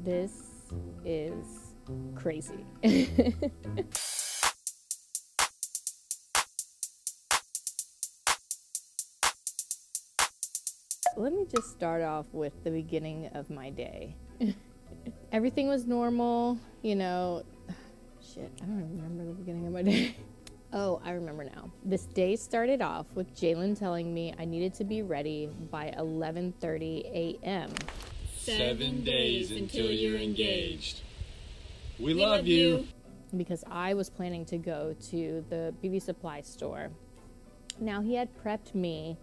This is crazy. Let me just start off with the beginning of my day. Everything was normal, you know. Shit, I don't even remember the beginning of my day. Oh, I remember now. This day started off with JAYLAN telling me I needed to be ready by 11:30 a.m. 7 days until you're engaged. We love you. Because I was planning to go to the beauty supply store. Now, he had prepped me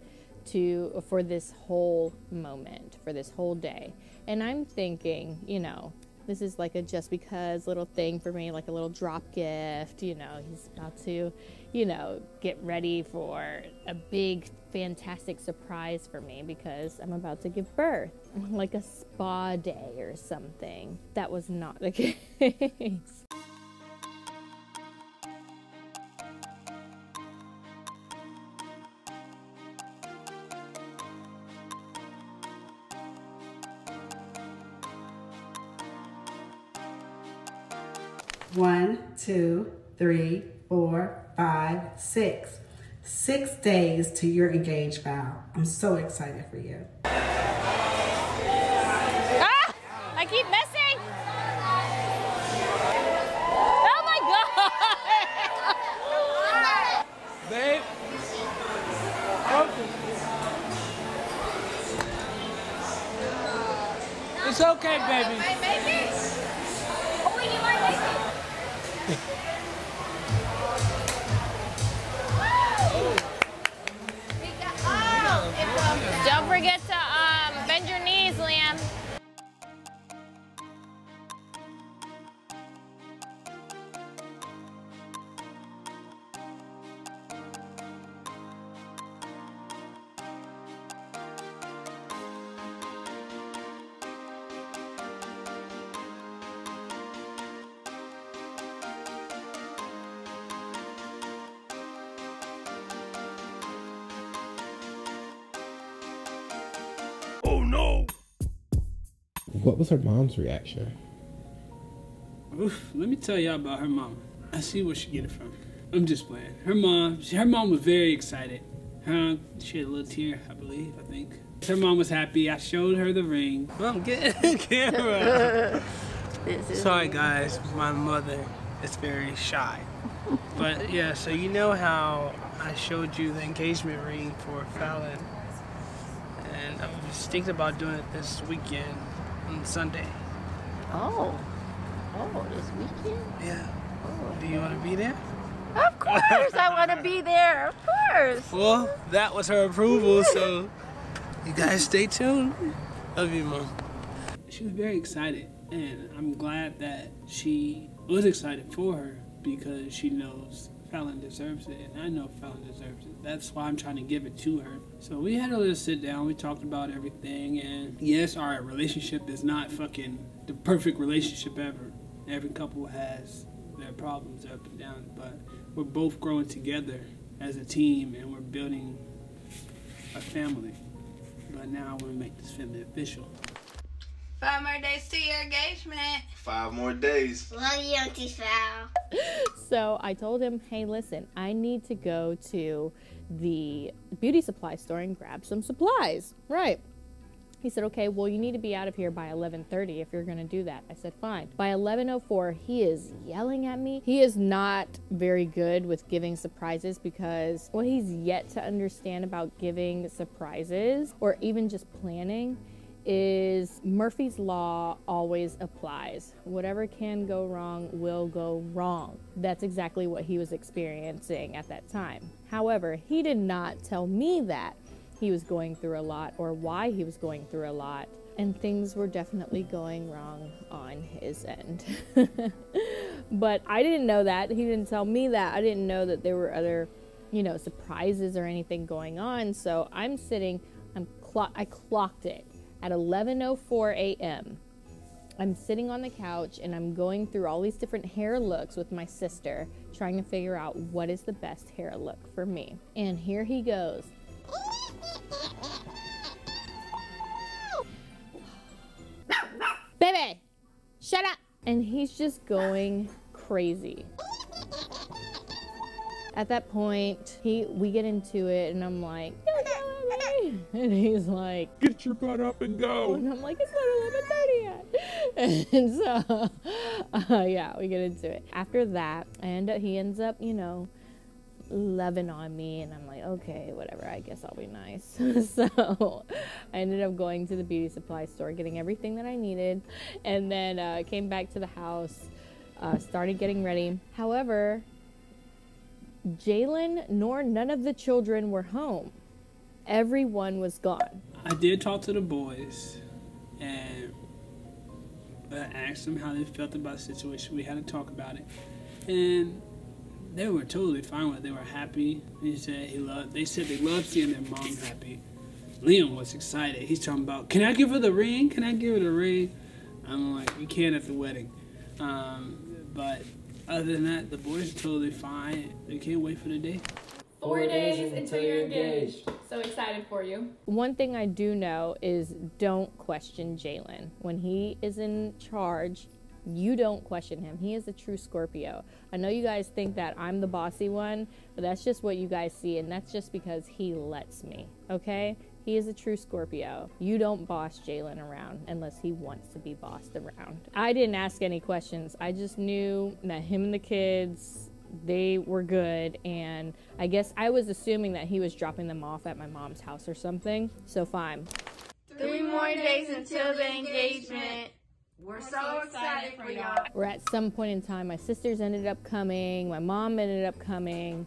for this whole moment, for this whole day. And I'm thinking, you know, this is like a just because little thing for me, like a little drop gift. You know, he's about to, you know, get ready for a big, fantastic surprise for me because I'm about to give birth, like a spa day or something. That was not the case. One, two, three, 4, 5, 6. 6 days to your engaged vow. I'm so excited for you. Ah! I keep missing! Oh my God! Babe. It's okay, baby. Hey, baby. Oh, you like it? Don't forget to bend your knees, Liam. Oh no! What was her mom's reaction? Oof, let me tell y'all about her mom. I see where she get it from. I'm just playing. Her mom was very excited. She had a little tear, I think. Her mom was happy. I showed her the ring. Mom, get in the camera. Sorry guys, my mother is very shy. But yeah, so you know how I showed you the engagement ring for Falynn? And I was thinking about doing it this weekend on Sunday. Oh, this weekend? Yeah. Oh, Do you want to be there? of course, I want to be there. Of course. Well, that was her approval, so you guys stay tuned. Love you, Mom. She was very excited, and I'm glad that she was excited for her because she knows Falynn deserves it, and I know Falynn deserves it. That's why I'm trying to give it to her. So we had a little sit down, we talked about everything, and yes, our relationship is not fucking the perfect relationship ever. Every couple has their problems up and down, but we're both growing together as a team, and we're building a family. But now I want to make this family official. 5 more days to your engagement. 5 more days. Love you, Auntie Sal. So I told him, hey, listen, I need to go to the beauty supply store and grab some supplies. Right. He said, okay, well, you need to be out of here by 11:30 if you're going to do that. I said, fine. By 11:04, he is yelling at me. He is not very good with giving surprises because what he's yet to understand about giving surprises or even just planning is Murphy's Law always applies. Whatever can go wrong will go wrong. That's exactly what he was experiencing at that time. However, he did not tell me that he was going through a lot or why he was going through a lot, and things were definitely going wrong on his end. But I didn't know that. He didn't tell me that. I didn't know that there were other, you know, surprises or anything going on. So I'm sitting, I clocked it at 11:04 a.m. I'm sitting on the couch and I'm going through all these different hair looks with my sister, trying to figure out what is the best hair look for me. And here he goes. Baby, and he's just going crazy. At that point, we get into it, and I'm like, and he's like, Get your butt up and go. and I'm like, it's not 11:30 yet. And so, yeah, we get into it. After that, he ends up, you know, loving on me, and I'm like, okay, whatever, I guess I'll be nice. So I ended up going to the beauty supply store, getting everything that I needed, and then came back to the house, started getting ready. However, JAYLAN nor none of the children were home. Everyone was gone. I did talk to the boys, and I asked them how they felt about the situation. We had to talk about it, and they were totally fine with it. They were happy. They said they loved seeing their mom happy. Liam was excited. He's talking about, can I give her the ring? Can I give her the ring? I'm like, you can't at the wedding. But other than that, the boys are totally fine. They can't wait for the day. 4 days until you're engaged. So excited for you. One thing I do know is don't question JAYLAN. When he is in charge, you don't question him. He is a true Scorpio. I know you guys think that I'm the bossy one, but that's just what you guys see, and that's just because he lets me, okay? He is a true Scorpio. You don't boss JAYLAN around unless he wants to be bossed around. I didn't ask any questions. I just knew that him and the kids, they were good, and I guess I was assuming that he was dropping them off at my mom's house or something, so fine. 3 more days until the engagement. We're so excited for y'all. Or at some point in time, my sisters ended up coming, my mom ended up coming.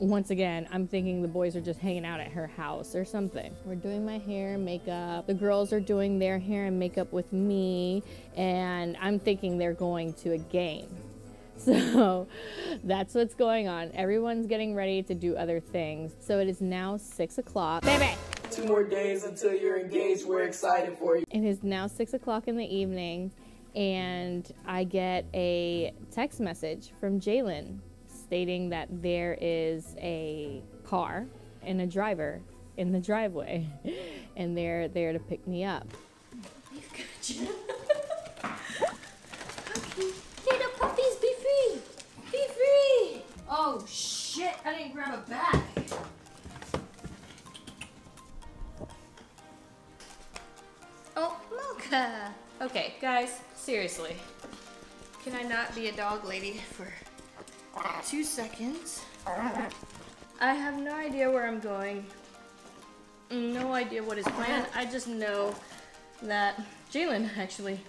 Once again, I'm thinking the boys are just hanging out at her house or something. We're doing my hair and makeup. The girls are doing their hair and makeup with me, and I'm thinking they're going to a game. So that's what's going on. Everyone's getting ready to do other things. So it is now 6 o'clock. Baby! 2 more days until you're engaged. We're excited for you. It is now 6 o'clock in the evening, and I get a text message from JAYLAN stating that there is a car and a driver in the driveway, and they're there to pick me up. Okay, the puppies, be free! Be free! Oh shit, I didn't grab a bag. Oh, Mocha! Okay, guys, seriously. Can I not be a dog lady for 2 seconds? I have no idea where I'm going. No idea what is planned. I just know that JAYLAN actually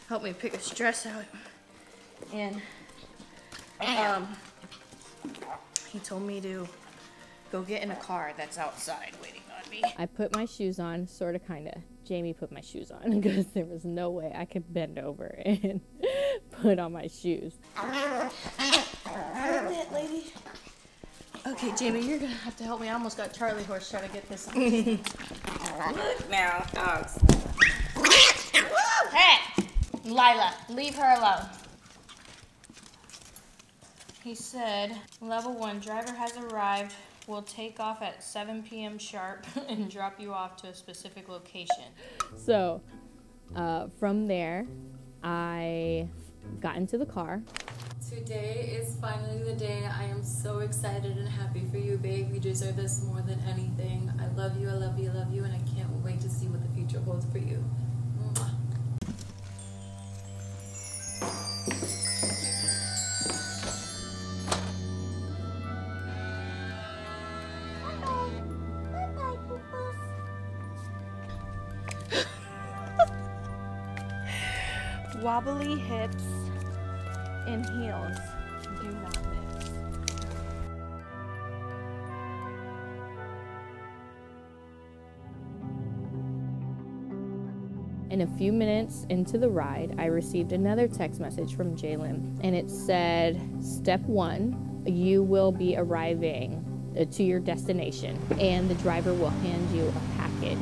helped me pick a dress out. And he told me to go get in a car that's outside waiting on me. I put my shoes on, sorta kinda. Jamie put my shoes on because there was no way I could bend over and put on my shoes. Lady. Okay, Jamie, you're gonna have to help me. I almost got Charlie horse trying to get this on. Look now, dogs. Hey! Lila, leave her alone. He said, level 1, driver has arrived. We'll take off at 7 p.m. sharp and drop you off to a specific location. So, from there, I got into the car. Today is finally the day. I am so excited and happy for you, babe. You deserve this more than anything. I love you, I love you, I love you, and I can't wait to see what the future holds for you. Mwah. Wobbly hips and heels do not mix. And a few minutes into the ride, I received another text message from JAYLAN, and it said, Step 1, you will be arriving to your destination, and the driver will hand you a package.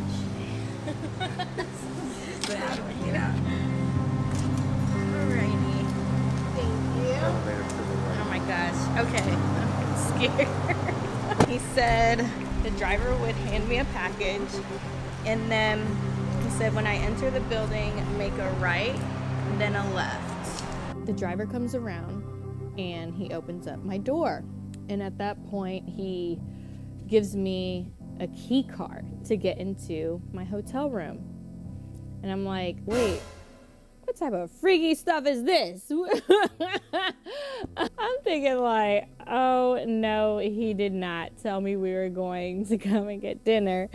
So how do I get out? Alrighty. Thank you. Oh my gosh. Okay. I'm scared. He said the driver would hand me a package, and then he said when I enter the building, make a right, then a left. The driver comes around and he opens up my door. And at that point, he gives me a key card to get into my hotel room. And I'm like, wait, what type of freaky stuff is this? I'm thinking like, oh no, he did not tell me we were going to come and get dinner.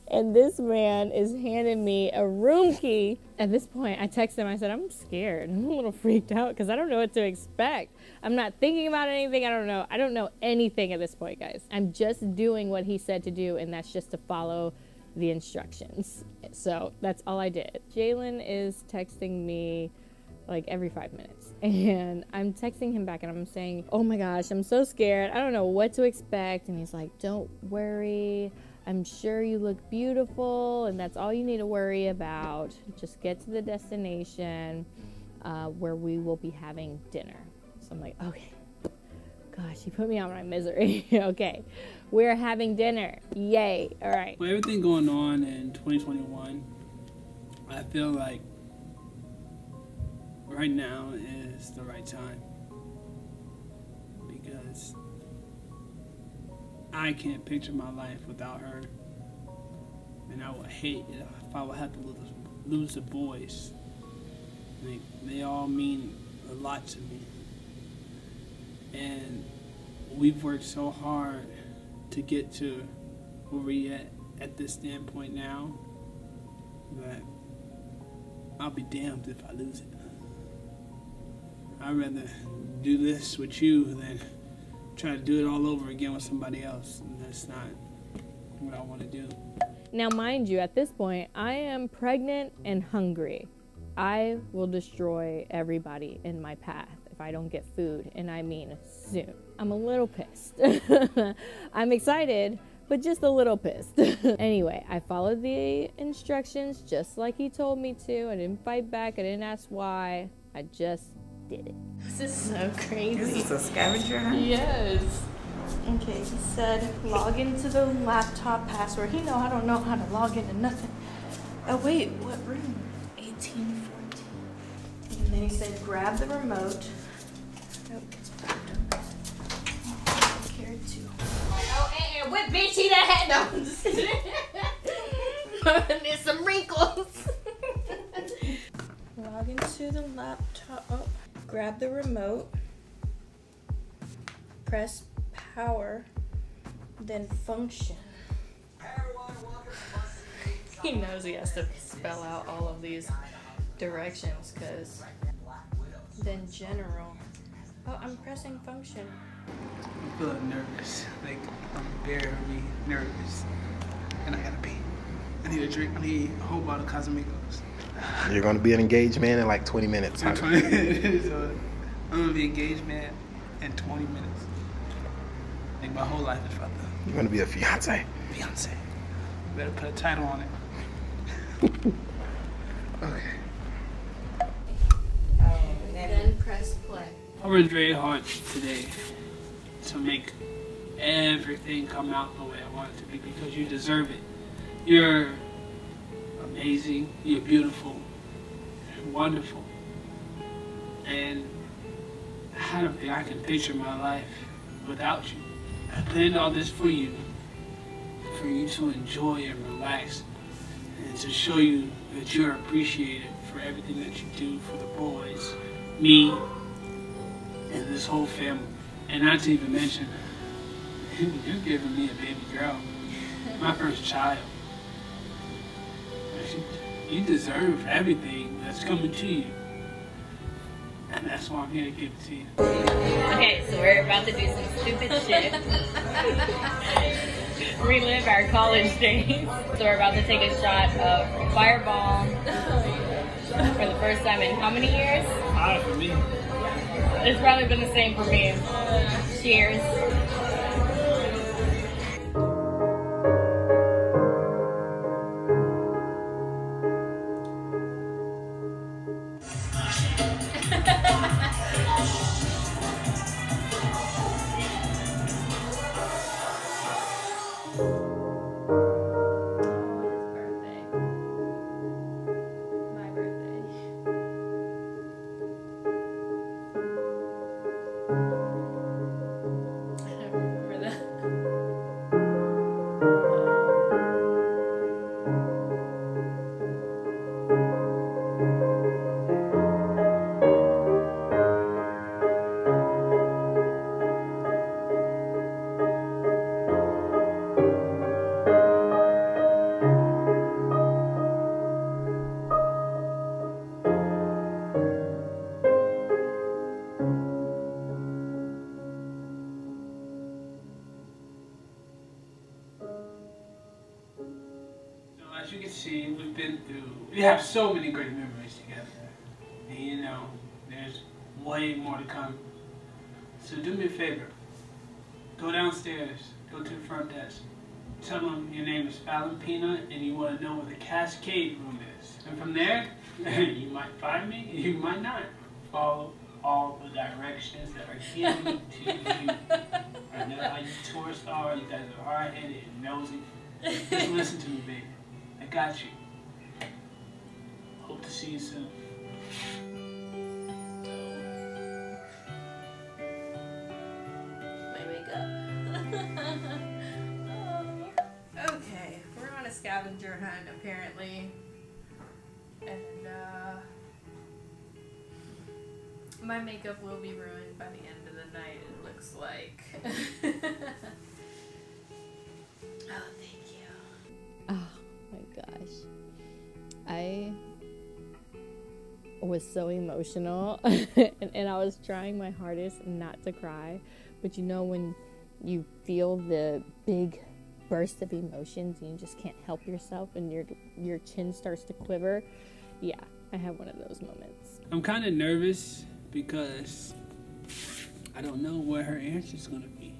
And this man is handing me a room key. At this point, I texted him, I said, I'm scared. I'm a little freaked out because I don't know what to expect. I'm not thinking about anything. I don't know anything at this point, guys. I'm just doing what he said to do, and that's just to follow the instructions. So that's all I did. JAYLAN is texting me like every 5 minutes, and I'm texting him back and I'm saying, oh my gosh, I'm so scared. I don't know what to expect. And he's like, don't worry. I'm sure you look beautiful, and that's all you need to worry about. Just get to the destination where we will be having dinner. So I'm like, okay. Gosh, he put me out of my misery. Okay, we're having dinner. Yay. All right. With everything going on in 2021, I feel like right now is the right time, because I can't picture my life without her, and I would hate it if I would have to lose the boys. They all mean a lot to me, and we've worked so hard to get to where we at this standpoint now that I'll be damned if I lose it. I'd rather do this with you than try to do it all over again with somebody else. And that's not what I want to do. Now, mind you, at this point, I am pregnant and hungry. I will destroy everybody in my path if I don't get food, and I mean soon. I'm a little pissed. I'm excited, but just a little pissed. Anyway, I followed the instructions just like he told me to. I didn't fight back. I didn't ask why. I just did it. This is so crazy. This is a scavenger hunt? Yes. Okay, he said log into the laptop password. I don't know how to log into nothing. Oh wait, what room? 1814. And then he said grab the remote. Oh, it's packed up. Oh, carried too. Oh, and what bitch he that had? No, I'm just kidding. There's some wrinkles. Log into the laptop. Oh, grab the remote. Press power, then function. He knows he has to spell out all of these directions, because then general. Oh, I'm pressing function. I'm feeling nervous. Like, I'm very nervous. And I gotta pee. I need a drink. I need a whole bottle of Casamigos. You're going to be an engaged man in like 20 minutes. So, I'm gonna be engaged man in 20 minutes. Like, my whole life is fucked up. You're going to be a fiance. Fiance. Better put a title on it. Okay. Then press play. I worked very hard today to make everything come out the way I want it to be, because you deserve it. You're amazing. You're beautiful. You're wonderful. And I don't think I can picture my life without you. I planned all this for you to enjoy and relax, and to show you that you're appreciated for everything that you do for the boys, me, and this whole family. And not to even mention, you're giving me a baby girl, my first child. You deserve everything that's coming to you. And that's why I'm here to give it to you. Okay, so we're about to do some stupid shit. Relive our college days. So we're about to take a shot of Fireball for the first time in how many years? Hard for me. It's probably been the same for me. Cheers. We have so many great memories together. And you know, there's way more to come. So do me a favor. Go downstairs. Go to the front desk. Tell them your name is Falynn Pina and you want to know where the Cascade Room is. And from there, you might find me, you might not. Follow all the directions that are given to you. I know how you tourists are. You guys are hard-headed and nosy. Just listen to me, baby. I got you. Hope to see you soon. My makeup. Oh. Okay, we're on a scavenger hunt apparently. And my makeup will be ruined by the end of the night, it looks like. Oh, thank you. Oh my gosh. I was so emotional and I was trying my hardest not to cry. But you know when you feel the big burst of emotions and you just can't help yourself and your chin starts to quiver? Yeah, I had one of those moments. I'm kind of nervous because I don't know what her answer is going to be.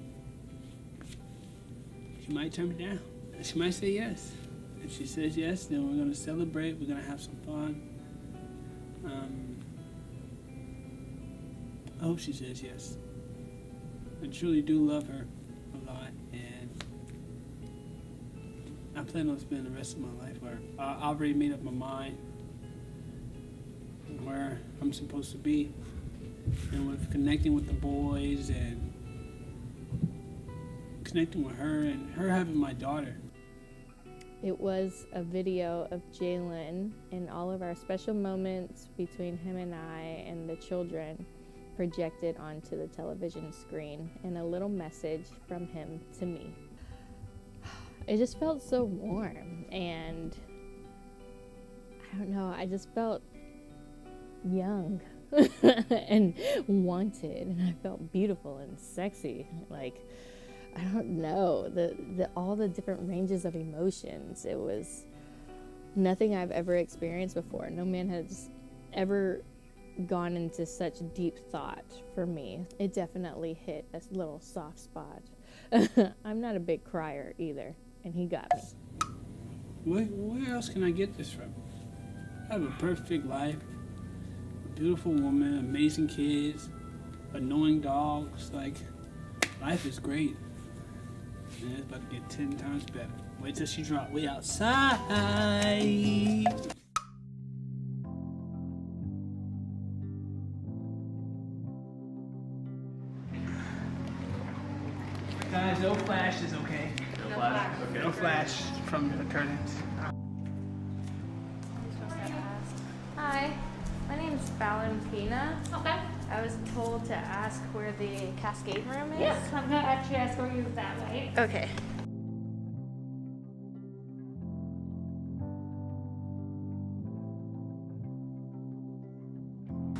She might turn me down. She might say yes. If she says yes, then we're going to celebrate. We're going to have some fun. I hope she says yes. I truly do love her a lot, and I plan on spending the rest of my life with her. I already made up my mind where I'm supposed to be, and with connecting with the boys and connecting with her and her having my daughter. It was a video of JAYLAN and all of our special moments between him and I and the children projected onto the television screen, and a little message from him to me. It just felt so warm, and I don't know, I just felt young and wanted, and I felt beautiful and sexy. Like, I don't know, all the different ranges of emotions. It was nothing I've ever experienced before. No man has ever gone into such deep thought for me. It definitely hit a little soft spot. I'm not a big crier either, and he got me. Where else can I get this from? I have a perfect life, a beautiful woman, amazing kids, annoying dogs. Like, life is great. And it's about to get 10 times better. Wait till she drops. We outside. Guys, no flashes, okay? No flash. Okay. No flash from the curtains. Hi, my name's Falynn Pina. Okay. I was told to ask where the Cascade Room is. Yes, I'm gonna actually escort you that way. Okay.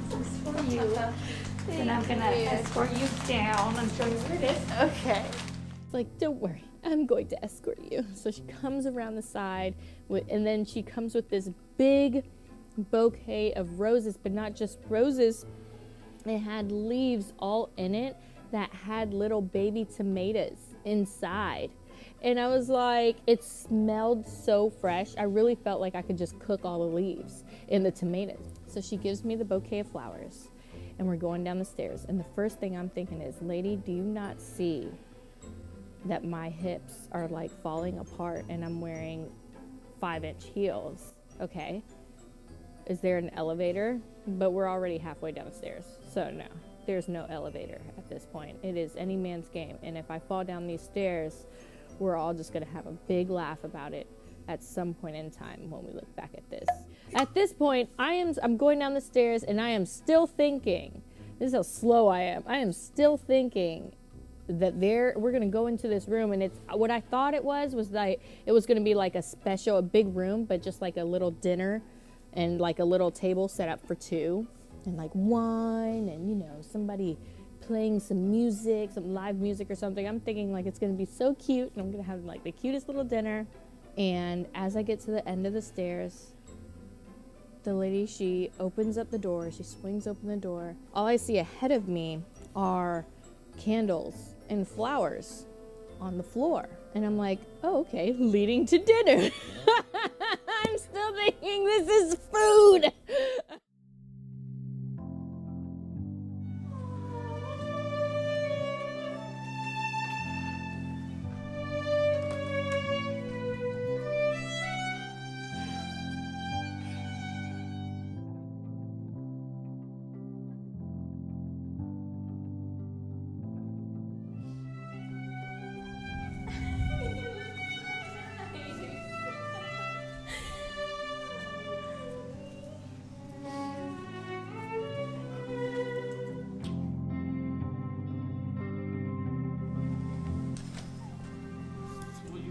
This is for you. And I'm gonna escort you down and show you where it is. Okay. Like, don't worry, I'm going to escort you. So she comes around the side, and then she comes with this big bouquet of roses, but not just roses. It had leaves all in it that had little baby tomatoes inside. And I was like, it smelled so fresh. I really felt like I could just cook all the leaves in the tomatoes. So she gives me the bouquet of flowers, and we're going down the stairs. And the first thing I'm thinking is, lady, do you not see that my hips are like falling apart and I'm wearing 5-inch heels? Okay. Is there an elevator? But we're already halfway down the stairs. So no, there's no elevator at this point. It is any man's game. And if I fall down these stairs, we're all just gonna have a big laugh about it at some point in time when we look back at this. At this point, I'm going down the stairs and I am still thinking, this is how slow I am. I am still thinking that we're gonna go into this room, and it's what I thought it was like it was gonna be like a big room, but just like a little dinner and like a little table set up for 2 and like wine and, you know, somebody playing some music, some live music or something. I'm thinking like it's gonna be so cute and I'm gonna have like the cutest little dinner. And as I get to the end of the stairs, The lady, she opens up the door, she swings open the door. All I see ahead of me are candles and flowers on the floor. And I'm like, oh, okay, leading to dinner. I'm still thinking this is food.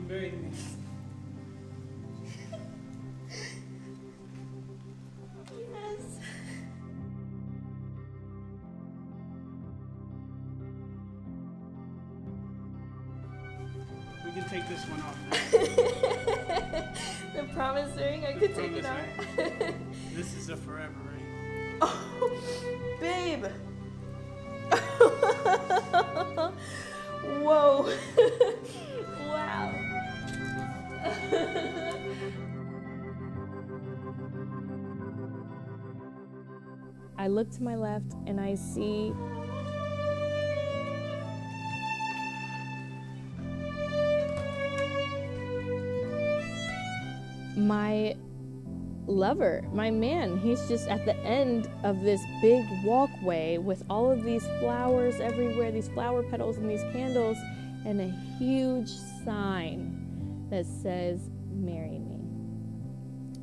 Marry me. Yes. We can take this one off. The promise ring, I could take it off. This is a forever ring. Oh, babe. Whoa. Wow. I look to my left and I see my lover, my man. He's just at the end of this big walkway with all of these flowers everywhere, these flower petals and these candles, and a huge sign that says, "Marry me."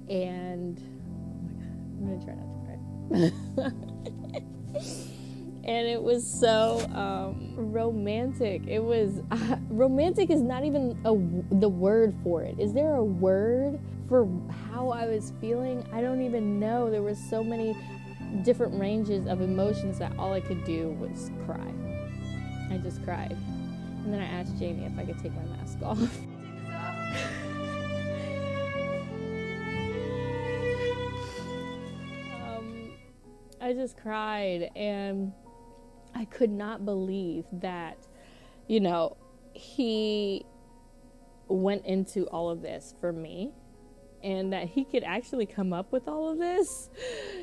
And oh my God, I'm gonna try not to cry. And it was so romantic. It was romantic is not even the word for it. Is there a word for how I was feeling? I don't even know. There was so many different ranges of emotions that all I could do was cry. I just cried. And then I asked Jamie if I could take my mask off. I just cried, and I could not believe that, you know, he went into all of this for me, and that he could actually come up with all of this.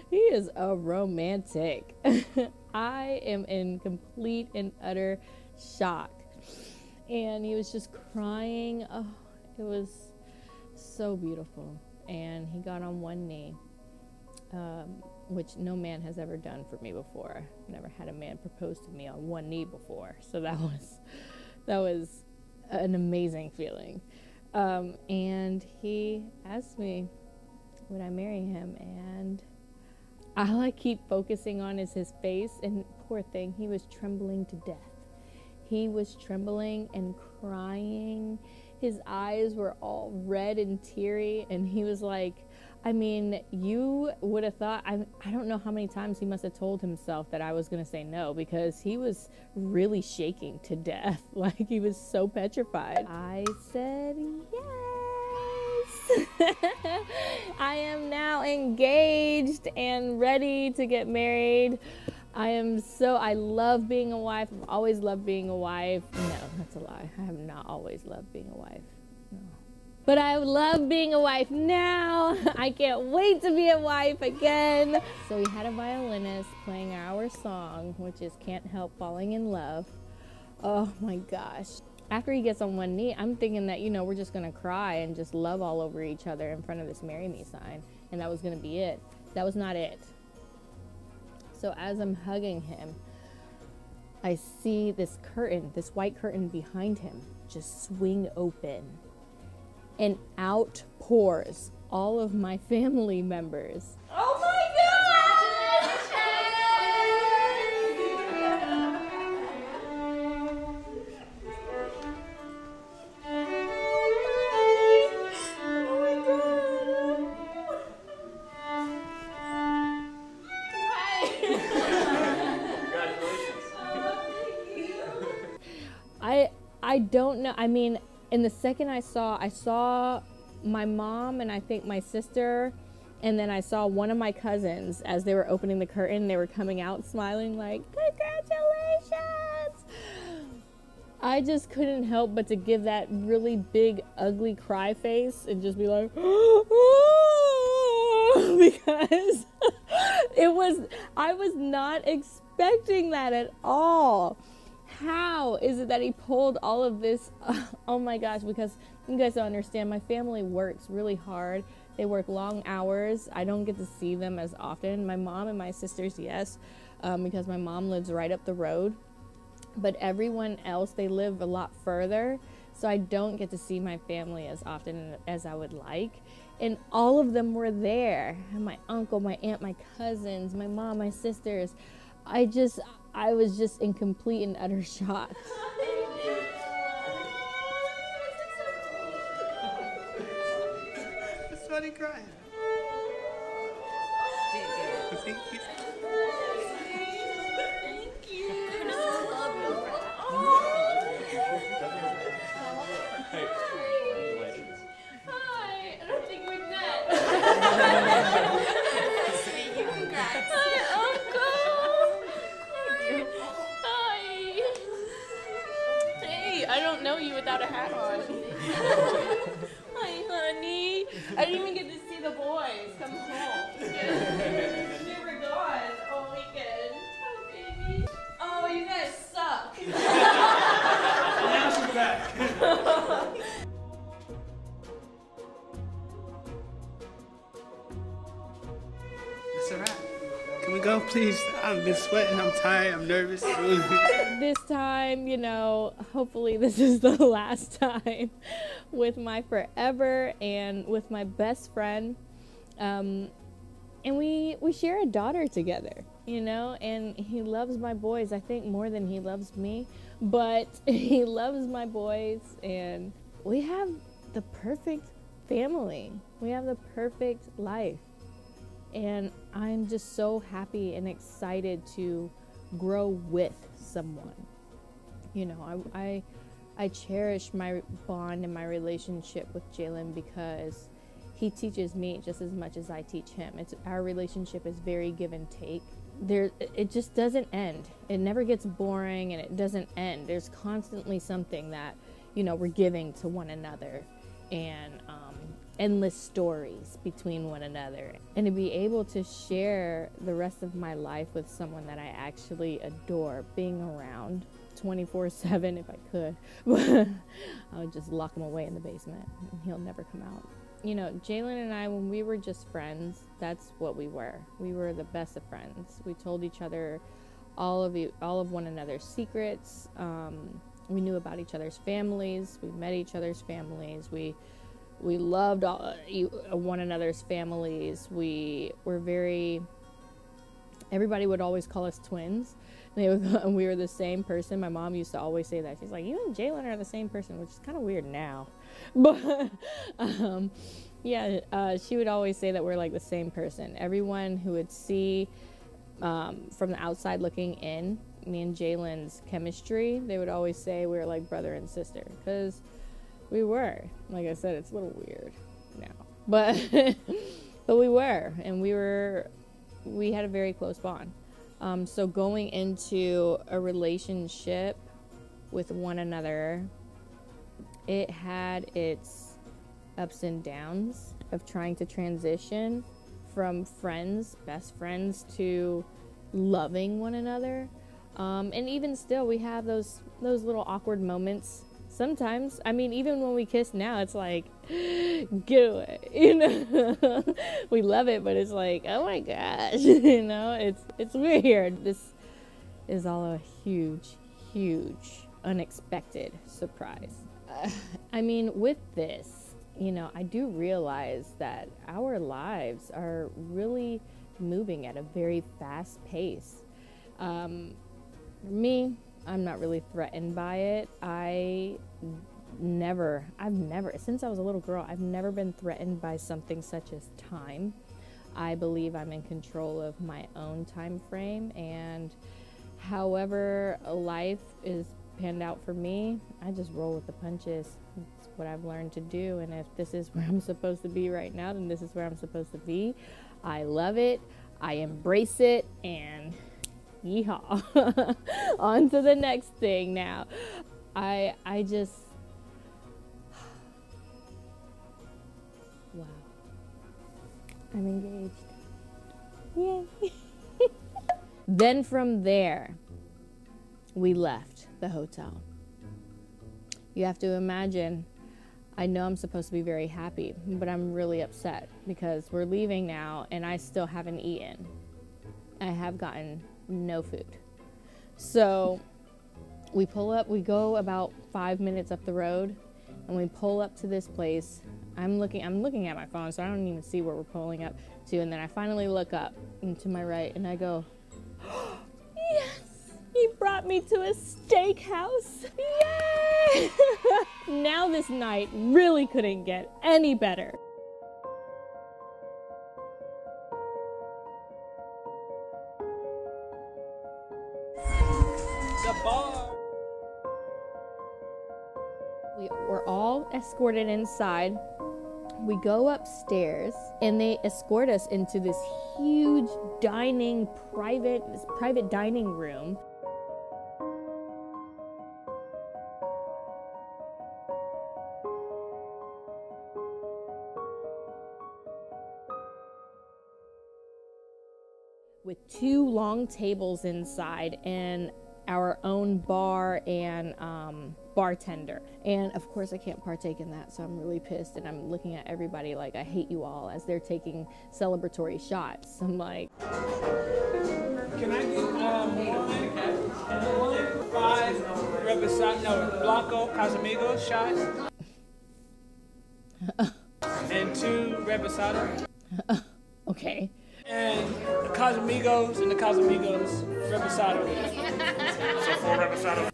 He is a romantic. I am in complete and utter shock. And he was just crying. Oh, it was so beautiful. And he got on one knee, which no man has ever done for me before. I've never had a man propose to me on one knee before. So that was an amazing feeling. And he asked me, would I marry him? And all I keep focusing on is his face. And poor thing, he was trembling to death. He was trembling and crying. His eyes were all red and teary. And he was like, I mean, you would have thought, I don't know how many times he must have told himself that I was going to say no, because he was really shaking to death. Like, he was so petrified. I said yes. I am now engaged and ready to get married. I love being a wife. I've always loved being a wife. No, that's a lie. I have not always loved being a wife. No. But I love being a wife now. I can't wait to be a wife again. So we had a violinist playing our song, which is Can't Help Falling in Love. Oh my gosh. After he gets on one knee, I'm thinking that, you know, we're just gonna cry and just love all over each other in front of this "Marry Me" sign. And that was gonna be it. That was not it. So as I'm hugging him, I see this curtain, this white curtain behind him, just swing open. And out pours all of my family members. Oh my I don't know. I mean, in the second I saw my mom and I think my sister And then I saw one of my cousins, as they were opening the curtain, they were coming out smiling like, congratulations! I just couldn't help but to give that really big, ugly cry face and just be like, because I was not expecting that at all. How is it that he pulled all of this? Oh my gosh, because you guys don't understand, my family works really hard. They work long hours. I don't get to see them as often. My mom and my sisters, yes, because my mom lives right up the road. But everyone else, they live a lot further. So I don't get to see my family as often as I would like. And all of them were there. My uncle, my aunt, my cousins, my mom, my sisters. I was just in complete and utter shock. It's funny crying. Thank you. Hi, I don't think we've met. Congrats. Hi, Uncle. Hi. Hey, I don't know you without a hat on. Hi, honey. I didn't even get to see the boys come home. They were gone all weekend. Oh, baby. Oh, you guys suck. Now she's back. That's a wrap. Can we go, please? I've been sweating. I'm tired. I'm nervous. This time, you know, hopefully this is the last time with my forever and with my best friend. And we share a daughter together, you know, and he loves my boys, I think, more than he loves me. But he loves my boys, and we have the perfect family. We have the perfect life. And I'm just so happy and excited to grow with someone. You know, I cherish my bond and my relationship with JAYLAN because he teaches me just as much as I teach him. Our relationship is very give and take. It just doesn't end. It never gets boring, and it doesn't end. There's constantly something that, you know, we're giving to one another, and endless stories between one another. And to be able to share the rest of my life with someone that I actually adore, being around 24/7 if I could. I would just lock him away in the basement and he'll never come out. You know, JAYLAN and I, when we were just friends, that's what we were. We were the best of friends. We told each other all of one another's secrets. We knew about each other's families. We met each other's families. We loved one another's families. We were everybody would always call us twins. And we were the same person. My mom used to always say that. She's like, you and JAYLAN are the same person, which is kind of weird now. But, yeah, she would always say that we're like the same person. Everyone who would see from the outside looking in, me and JAYLAN's chemistry, they would always say we were like brother and sister. Because we were. Like I said, it's a little weird now. But, but we were. And we had a very close bond. So going into a relationship with one another, it had its ups and downs of trying to transition from friends, best friends, to loving one another. And even still, we have those little awkward moments sometimes. I mean, even when we kiss now, it's like, get away, you know. We love it, but it's like, oh my gosh, you know, it's weird. This is all a huge unexpected surprise. I mean, with this, you know, I do realize that our lives are really moving at a very fast pace. Me, I'm not really threatened by it. I've never, since I was a little girl, I've never been threatened by something such as time. I believe I'm in control of my own time frame, and however life is panned out for me, I just roll with the punches. It's what I've learned to do. And if this is where I'm supposed to be right now, then this is where I'm supposed to be. I love it. I embrace it. And yeehaw. On to the next thing now. I just... Wow. I'm engaged. Yay. Then from there, we left the hotel. You have to imagine, I know I'm supposed to be very happy, but I'm really upset because we're leaving now and I still haven't eaten. I have gotten no food. So we pull up, we go about 5 minutes up the road and we pull up to this place. I'm looking at my phone, so I don't even see where we're pulling up to. And then I finally look up and to my right and I go, yes, he brought me to a steakhouse. Yay! Now this night really couldn't get any better. The bar. We were all escorted inside. We go upstairs and they escort us into this huge private dining room. With 2 long tables inside and our own bar and bartender. And of course I can't partake in that, so I'm really pissed and I'm looking at everybody like I hate you all as they're taking celebratory shots. I'm like, Can I get one 5 Blanco Casamigos shots and 2 Reposado. okay. And the Casamigos and the Casamigos Reposado. So 4 Reposado.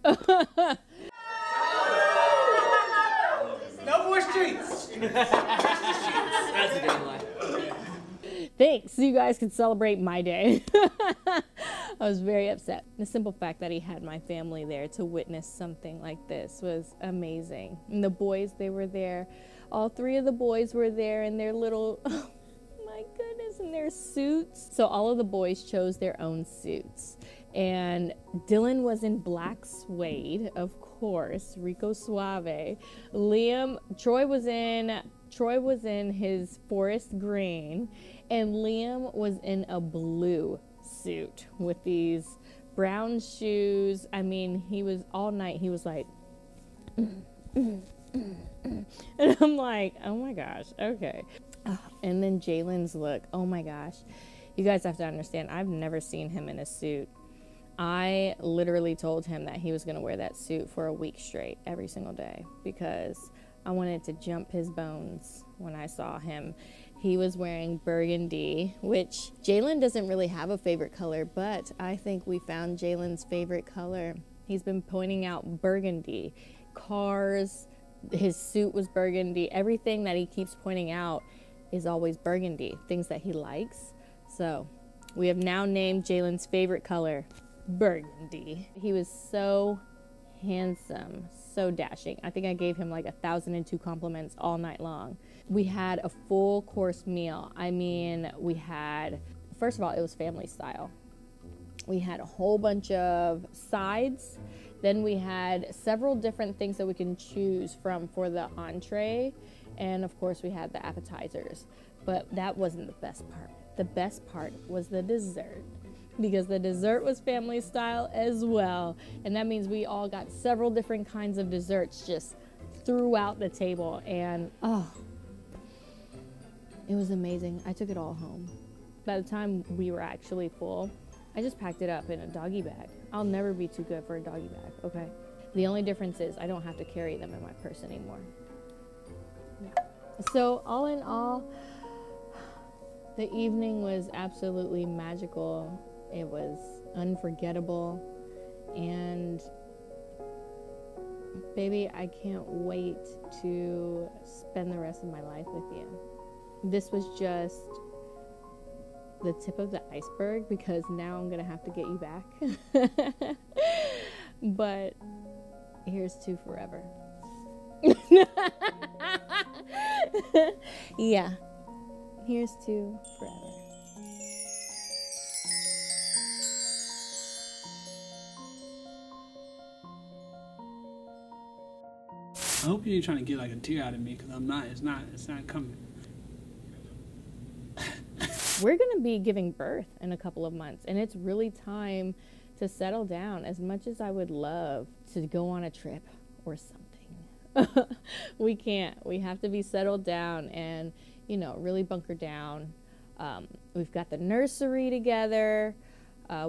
No more streets. That's a damn lie. Thanks, so you guys can celebrate my day. I was very upset. The simple fact that he had my family there to witness something like this was amazing. And the boys, they were there. All 3 of the boys were there in their little, oh my goodness, in their suits. So all of the boys chose their own suits. And Dylan was in black suede, of course, Rico Suave. Troy was in his forest green, and Liam was in a blue suit with these brown shoes. I mean, he was all night, he was like, and I'm like, oh my gosh, okay. And then JAYLAN's look, oh my gosh. You guys have to understand, I've never seen him in a suit. I literally told him that he was going to wear that suit for a week straight every single day because I wanted to jump his bones when I saw him. He was wearing burgundy, which JAYLAN doesn't really have a favorite color, but I think we found JAYLAN's favorite color. He's been pointing out burgundy, cars, his suit was burgundy. Everything that he keeps pointing out is always burgundy, things that he likes. So we have now named JAYLAN's favorite color burgundy. He was so handsome, so dashing. I think I gave him like 1,002 compliments all night long. We had a full course meal. I mean, we had, first of all, it was family style. We had a whole bunch of sides. Then we had several different things that we can choose from for the entree. And of course we had the appetizers, but that wasn't the best part. The best part was the dessert, because the dessert was family style as well. And that means we all got several different kinds of desserts just throughout the table. And oh, it was amazing. I took it all home. By the time we were actually full, I just packed it up in a doggy bag. I'll never be too good for a doggy bag, okay? The only difference is I don't have to carry them in my purse anymore. Yeah. So all in all, the evening was absolutely magical. It was unforgettable. And baby, I can't wait to spend the rest of my life with you. This was just the tip of the iceberg, because now I'm gonna have to get you back. But here's to forever. Yeah. Here's to forever. I hope you ain't trying to get like a tear out of me, because I'm not. It's not coming. We're going to be giving birth in a couple of months, and it's really time to settle down. As much as I would love to go on a trip or something, we can't. We have to be settled down and, you know, really bunker down. We've got the nursery together.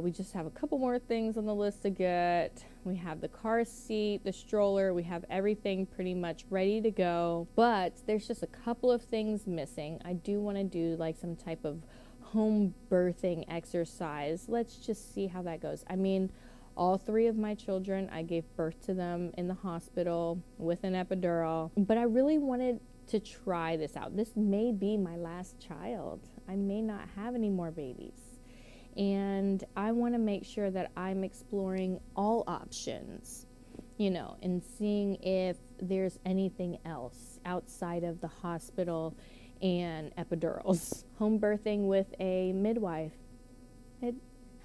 We just have a couple more things on the list to get. We have the car seat, the stroller. We have everything pretty much ready to go. But there's just a couple of things missing. I do want to do like some type of home birthing exercise. Let's just see how that goes. I mean, all three of my children, I gave birth to them in the hospital with an epidural. But I really wanted to try this out. This may be my last child. I may not have any more babies. And I want to make sure that I'm exploring all options, you know, and seeing if there's anything else outside of the hospital and epidurals. Home birthing with a midwife. It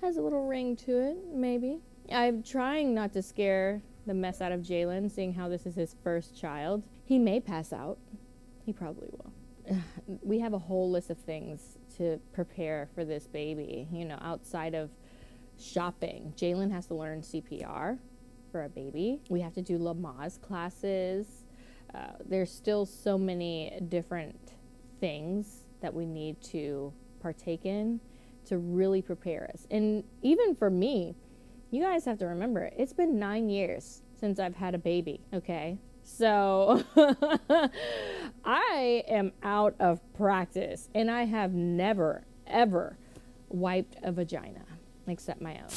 has a little ring to it, maybe. I'm trying not to scare the mess out of JAYLAN, seeing how this is his first child. He may pass out. He probably will. We have a whole list of things to prepare for this baby, you know, outside of shopping. JAYLAN has to learn CPR for a baby. We have to do Lamaze classes. There's still so many different things that we need to partake in to really prepare us. And even for me, you guys have to remember, it's been 9 years since I've had a baby, okay? So I am out of practice, and I have never, ever wiped a vagina except my own.